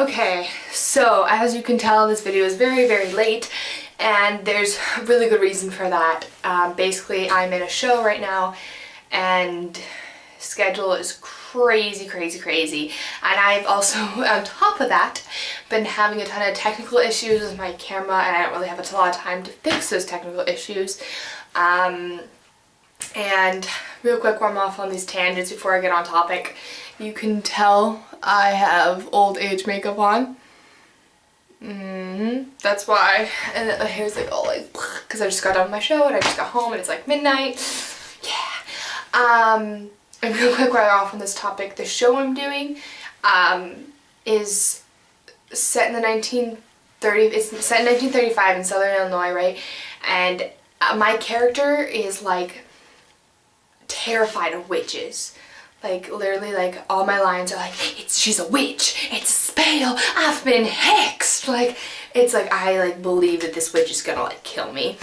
Okay, so as you can tell, this video is very, very late, and there's a really good reason for that. Basically, I'm in a show right now, and schedule is crazy, crazy, crazy. And I've also, on top of that, been having a ton of technical issues with my camera, and I don't really have a lot of time to fix those technical issues. And real quick, while I'm off on these tangents before I get on topic, you can tell I have old age makeup on. That's why. And the hair's like all like, because I just got done with my show and I just got home and it's like midnight. Yeah. And real quick, while I'm off on this topic, the show I'm doing is set in the 1930s. It's set in 1935 in Southern Illinois, right? And my character is like terrified of witches. Like literally, like all my lines are like, she's a witch, it's a spell, I've been hexed. Like it's like I like believe that this witch is gonna like kill me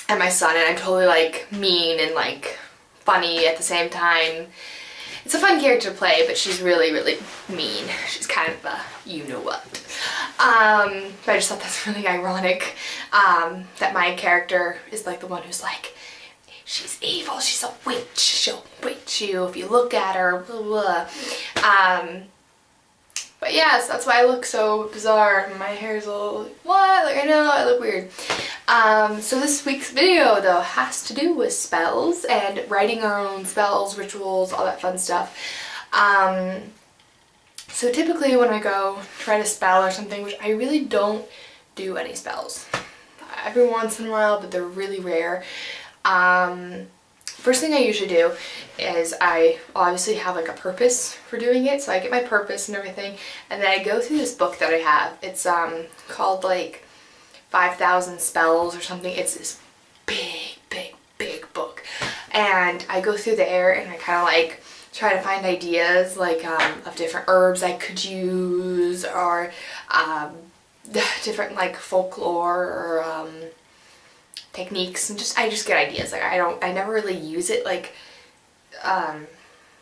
and my son, and I'm totally like mean and like funny at the same time. It's a fun character to play, but she's really, really mean. She's kind of a you-know-what. But I just thought that's really ironic that my character is like the one who's like, she's evil, she's a witch, she'll witch you if you look at her, blah, blah. But yes, that's why I look so bizarre. My hair's all like, what? Like, I know, I look weird. So this week's video, though, has to do with spells and writing our own spells, rituals, all that fun stuff. So typically when I go try to spell or something, which I really don't do any spells. Every once in a while, but they're really rare. First thing I usually do is I obviously have like a purpose for doing it, so I get my purpose and everything, and then I go through this book that I have. It's called like 5,000 Spells or something. It's this big, big, big book, and I go through there and I kind of like try to find ideas like of different herbs I could use, or different like folklore or techniques, and I just get ideas. Like I never really use it like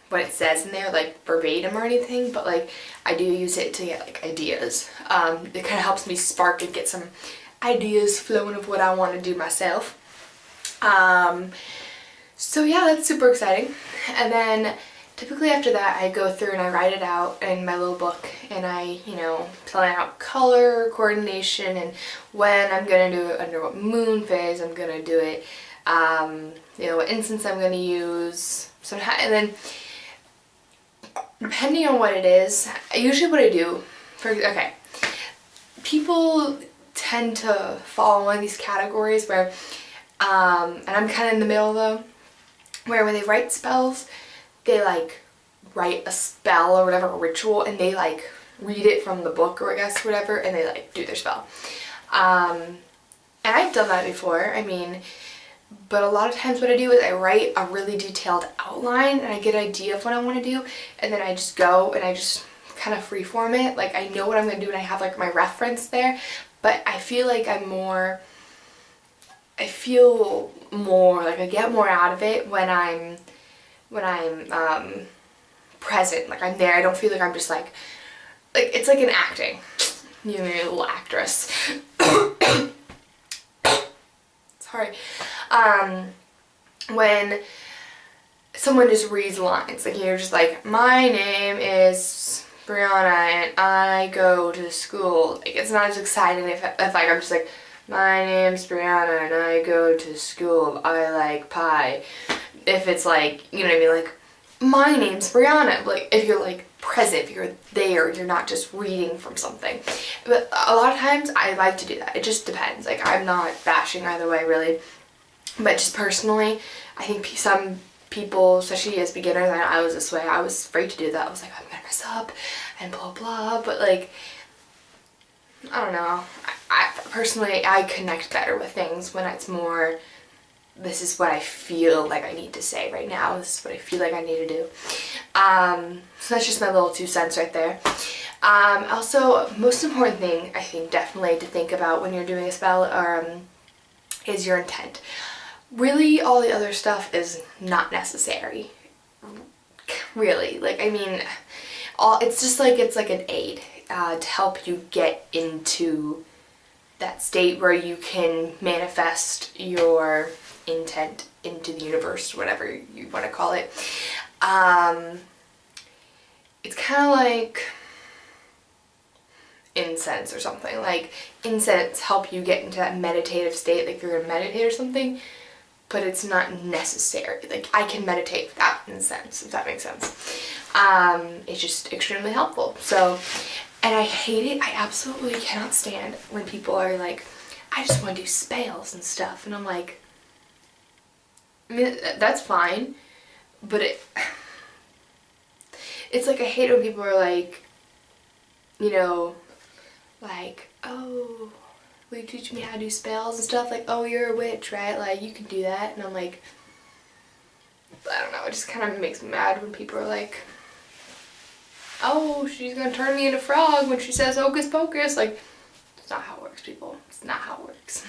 what it says in there like verbatim or anything, but like I do use it to get like ideas. It kind of helps me spark and get some ideas flowing of what I want to do myself. So yeah, that's super exciting. And then typically after that I go through and I write it out in my little book, and I, you know, plan out color coordination and when I'm gonna do it, under what moon phase I'm gonna do it, you know, what incense I'm gonna use. So, and then depending on what it is, usually what I do, okay, people tend to fall in one of these categories where, and I'm kind of in the middle though, where when they write spells, they like write a spell or whatever, a ritual, and they like read it from the book, or I guess whatever, and they like do their spell. And I've done that before, I mean, but a lot of times what I do is I write a really detailed outline and I get an idea of what I want to do, and then I just go and I just kind of freeform it. Like I know what I'm going to do and I have like my reference there, but I feel like I feel more like I get more out of it when I'm present, like I'm there. I don't feel like I'm just like it's like an acting. You're a little actress. Sorry. When someone just reads lines, like you're just like, my name is Brianna and I go to school. Like it's not as exciting if like I'm just like, my name's Brianna and I go to school. I like pie. If it's like, you know what I mean, like, my name's Brianna. Like, if you're like present, if you're there, you're not just reading from something. But a lot of times I like to do that. It just depends. Like, I'm not bashing either way, really. But just personally, I think some people, especially as beginners, and I was this way, I was afraid to do that. I was like, I'm gonna mess up and blah blah. But like, I don't know. I personally, I connect better with things when it's more, this is what I feel like I need to say right now. This is what I feel like I need to do. So that's just my little 2 cents right there. Also, most important thing I think definitely to think about when you're doing a spell is your intent. Really, all the other stuff is not necessary. Really, like I mean, it's just like it's like an aid. to help you get into that state where you can manifest your intent into the universe, whatever you want to call it. It's kind of like incense or something. Like, incense help you get into that meditative state, like you're gonna meditate or something, but it's not necessary. Like, I can meditate without incense, if that makes sense. It's just extremely helpful. So, and I hate it. I absolutely cannot stand when people are like, I just want to do spells and stuff. And I'm like, I mean, that's fine, but it's like I hate when people are like, you know, like, oh, will you teach me how to do spells and stuff? Like, oh, you're a witch, right? Like, you can do that. And I'm like, I don't know, it just kind of makes me mad when people are like, oh, she's gonna turn me into a frog when she says hocus pocus. Like, it's not how it works, people. It's not how it works.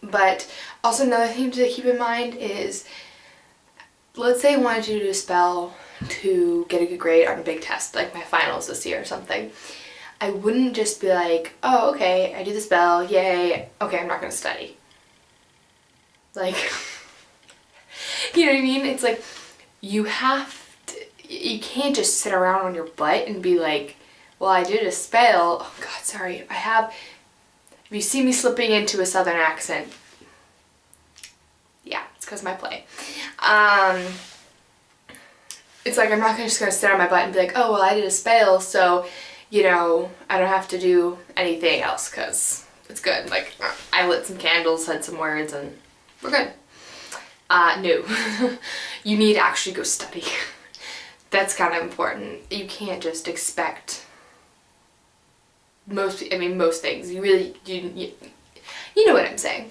But also another thing to keep in mind is, let's say I wanted you to do a spell to get a good grade on a big test, like my finals this year or something. I wouldn't just be like, oh, okay, I do the spell, yay, okay, I'm not gonna study. Like, you know what I mean? It's like, you can't just sit around on your butt and be like, well, I did a spell. Oh God, sorry, if you see me slipping into a southern accent, yeah, it's because of my play. It's like, I'm not just gonna sit on my butt and be like, oh, well, I did a spell, so, you know, I don't have to do anything else because it's good. Like, I lit some candles, said some words, and we're good. No. You need to actually go study. That's kind of important. You can't just expect most things. You know what I'm saying.